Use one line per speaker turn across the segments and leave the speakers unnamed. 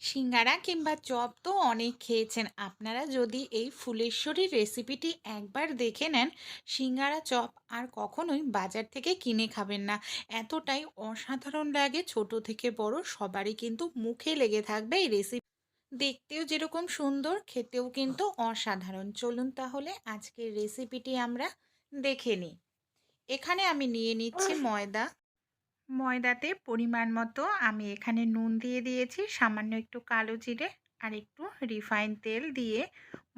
সিঙ্গারা কিংবা চপ তো অনেক খেয়েছেন আপনারা। যদি এই ফুলেশ্বরীর রেসিপিটি একবার দেখে নেন, সিঙ্গারা চপ আর কখনোই বাজার থেকে কিনে খাবেন না। এতটাই অসাধারণ লাগে, ছোট থেকে বড় সবারই কিন্তু মুখে লেগে থাকবে এই রেসিপি। দেখতেও যেরকম সুন্দর, খেতেও কিন্তু অসাধারণ। চলুন তাহলে আজকের রেসিপিটি আমরা দেখে নিই। এখানে আমি নিয়ে নিচ্ছি ময়দা। ময়দাতে পরিমাণ মতো আমি এখানে নুন দিয়ে দিয়েছি, সামান্য একটু কালো জিরে আর একটু রিফাইন তেল দিয়ে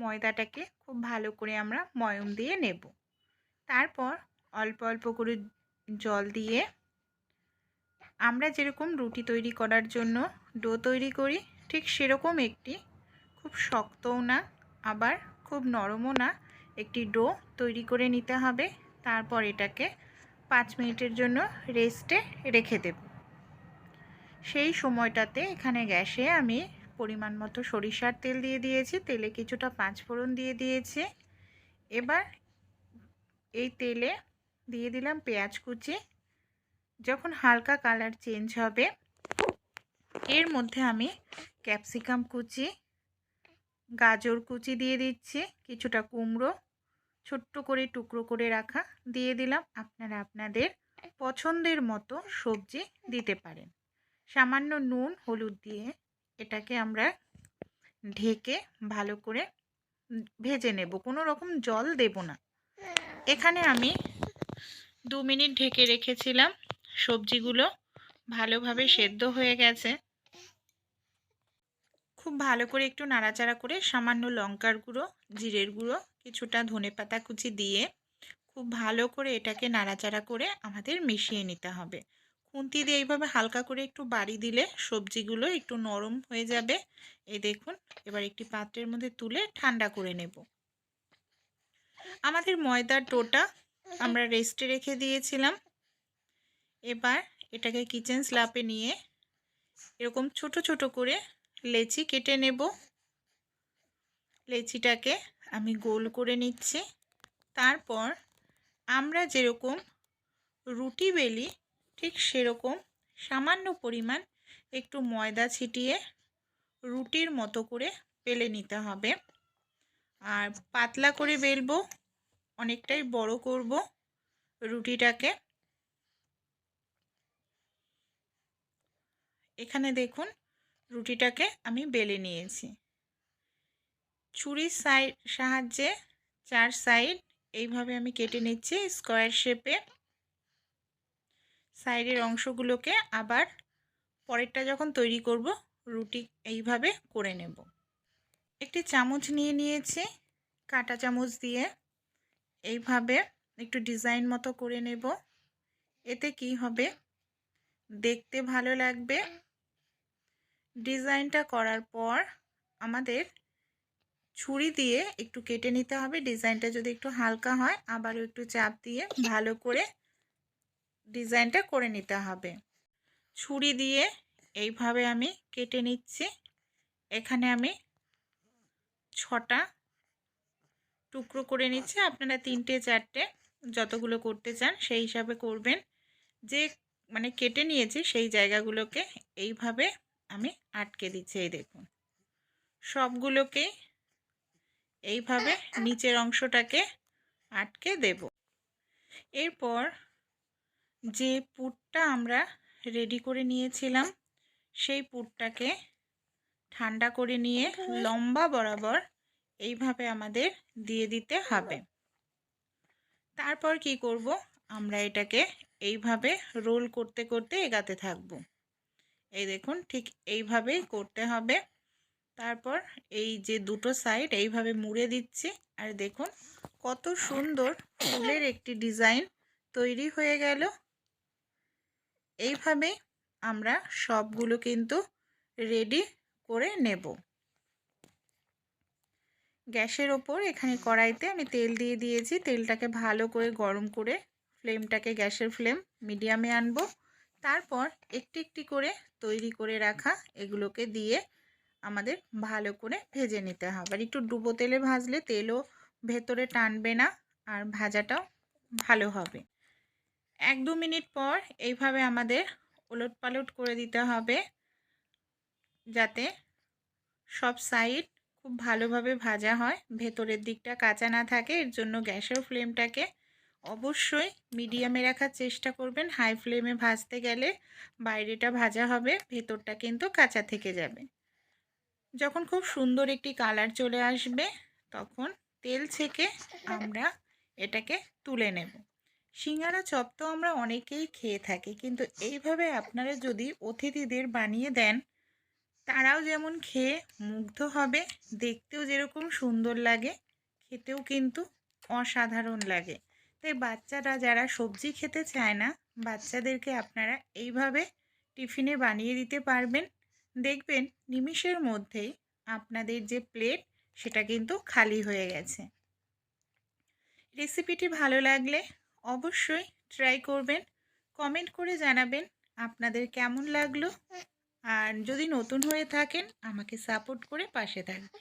ময়দাটাকে খুব ভালো করে আমরা ময়ম দিয়ে নেব। তারপর অল্প অল্প করে জল দিয়ে আমরা যেরকম রুটি তৈরি করার জন্য ডো তৈরি করি, ঠিক সেরকম একটি, খুব শক্তও না আবার খুব নরমও না, একটি ডো তৈরি করে নিতে হবে। তারপর এটাকে 5 মিনিটের জন্য রেস্টে রেখে দেব। সেই সময়টাতে এখানে গ্যাসে আমি পরিমাণ মতো সরিষার তেল দিয়ে দিয়েছি, তেলে কিছুটা পাঁচফোড়ন দিয়ে দিয়েছি। এবার এই তেলে দিয়ে দিলাম পেঁয়াজ কুচি। যখন হালকা কালার চেঞ্জ হবে, এর মধ্যে আমি ক্যাপসিকাম কুচি, গাজর কুচি দিয়ে দিচ্ছি, কিছুটা কুমড়ো ছোট্ট করে টুকরো করে রাখা দিয়ে দিলাম। আপনারা আপনাদের পছন্দের মতো সবজি দিতে পারেন। সামান্য নুন হলুদ দিয়ে এটাকে আমরা ঢেকে ভালো করে ভেজে নেব, কোনো রকম জল দেব না। এখানে আমি 2 মিনিট ঢেকে রেখেছিলাম, সবজিগুলো ভালোভাবে সেদ্ধ হয়ে গেছে। খুব ভালো করে একটু নাড়াচাড়া করে সামান্য লঙ্কার গুঁড়ো, জিরের গুঁড়ো, কিছুটা ধনেপাতা কুচি দিয়ে খুব ভালো করে এটাকে নাড়াচাড়া করে আমাদের মিশিয়ে নিতে হবে। খুন্তি দিয়ে এইভাবে হালকা করে একটু বাড়ি দিলে সবজিগুলো একটু নরম হয়ে যাবে। এই দেখুন, এবার একটি পাত্রের মধ্যে তুলে ঠান্ডা করে নেব। আমাদের ময়দার ডোটা আমরা রেস্টে রেখে দিয়েছিলাম। এবার এটাকে কিচেন স্ল্যাপে নিয়ে এরকম ছোট ছোট করে লেচি কেটে নেব। লেচিটাকে আমি গোল করে নিচ্ছি। তারপর আমরা যেরকম রুটি বেলি, ঠিক সেরকম সামান্য পরিমাণ একটু ময়দা ছিটিয়ে রুটির মতো করে বেলে নিতে হবে। আর পাতলা করে বেলবো, অনেকটাই বড় করব রুটিটাকে। এখানে দেখুন রুটিটাকে আমি বেলে নিয়েছি। ছুরির সাহায্যে 4 সাইড এইভাবে আমি কেটে নিচ্ছি স্কোয়ার শেপে। সাইডের অংশগুলোকে আবার পরেরটা যখন তৈরি করব রুটি এইভাবে করে নেব। একটি চামচ নিয়ে নিয়েছি, কাঁটা চামচ দিয়ে এইভাবে একটু ডিজাইন মতো করে নেব। এতে কি হবে, দেখতে ভালো লাগবে। ডিজাইনটা করার পর আমাদের ছুরি দিয়ে একটু কেটে নিতে হবে। ডিজাইনটা যদি একটু হালকা হয় আবারও একটু চাপ দিয়ে ভালো করে ডিজাইনটা করে নিতে হবে। ছুরি দিয়ে এইভাবে আমি কেটে নিচ্ছি। এখানে আমি 6টা টুকরো করে নিচ্ছি। আপনারা 3টে 4টে যতগুলো করতে চান সেই হিসাবে করবেন। যে কেটে নিয়েছি সেই জায়গাগুলোকে এইভাবে আমি আটকে দিচ্ছি। এই দেখুন, সবগুলোকে এইভাবে নিচের অংশটাকে আটকে দেব। এরপর যে পুরটা আমরা রেডি করে নিয়েছিলাম সেই পুরটাকে ঠান্ডা করে নিয়ে লম্বা বরাবর এইভাবে আমাদের দিয়ে দিতে হবে। তারপর কি করব, আমরা এটাকে এইভাবে রোল করতে করতে এগাতে থাকব। এই দেখুন, ঠিক এইভাবেই করতে হবে। তারপর এই যে দুটো সাইড এইভাবে মুড়ে দিচ্ছি, আর দেখুন কত সুন্দর ফুলের একটি ডিজাইন তৈরি হয়ে গেল। এইভাবে আমরা সবগুলো কিন্তু রেডি করে নেব। গ্যাসের ওপর এখানে কড়াইতে আমি তেল দিয়ে দিয়েছি। তেলটাকে ভালো করে গরম করে ফ্লেমটাকে, গ্যাসের ফ্লেম মিডিয়ামে আনব। তারপর একটি একটি করে তৈরি করে রাখা এগুলোকে দিয়ে আমাদের ভালো করে ভেজে নিতে হবে। আর একটু ডুবো তেলে ভাজলে তেলও ভেতরে টানবে না আর ভাজাটাও ভালো হবে। 1-2 মিনিট পর এইভাবে আমাদের ওলট পালট করে দিতে হবে, যাতে সব সাইড খুব ভালোভাবে ভাজা হয়, ভেতরের দিকটা কাঁচা না থাকে। এর জন্য গ্যাসের ফ্লেমটাকে অবশ্যই মিডিয়ামে রাখার চেষ্টা করবেন। হাই ফ্লেমে ভাজতে গেলে বাইরেটা ভাজা হবে, ভেতরটা কিন্তু কাঁচা থেকে যাবে। যখন খুব সুন্দর একটি কালার চলে আসবে তখন তেল ছেঁকে আমরা এটাকে তুলে নেব। সিঙ্গারা চপ তো আমরা অনেকেই খেয়ে থাকি, কিন্তু এইভাবে আপনারা যদি অতিথিদের বানিয়ে দেন, তারাও যেমন খেয়ে মুগ্ধ হবে, দেখতেও যেরকম সুন্দর লাগে, খেতেও কিন্তু অসাধারণ লাগে। তাই বাচ্চারা যারা সবজি খেতে চায় না, বাচ্চাদেরকে আপনারা এইভাবে টিফিনে বানিয়ে দিতে পারবেন। দেখবেন নিমিষের মধ্যেই আপনাদের যে প্লেট সেটা কিন্তু খালি হয়ে গেছে। রেসিপিটি ভালো লাগলে অবশ্যই ট্রাই করবেন, কমেন্ট করে জানাবেন আপনাদের কেমন লাগলো। আর যদি নতুন হয়ে থাকেন আমাকে সাপোর্ট করে পাশে থাকবেন।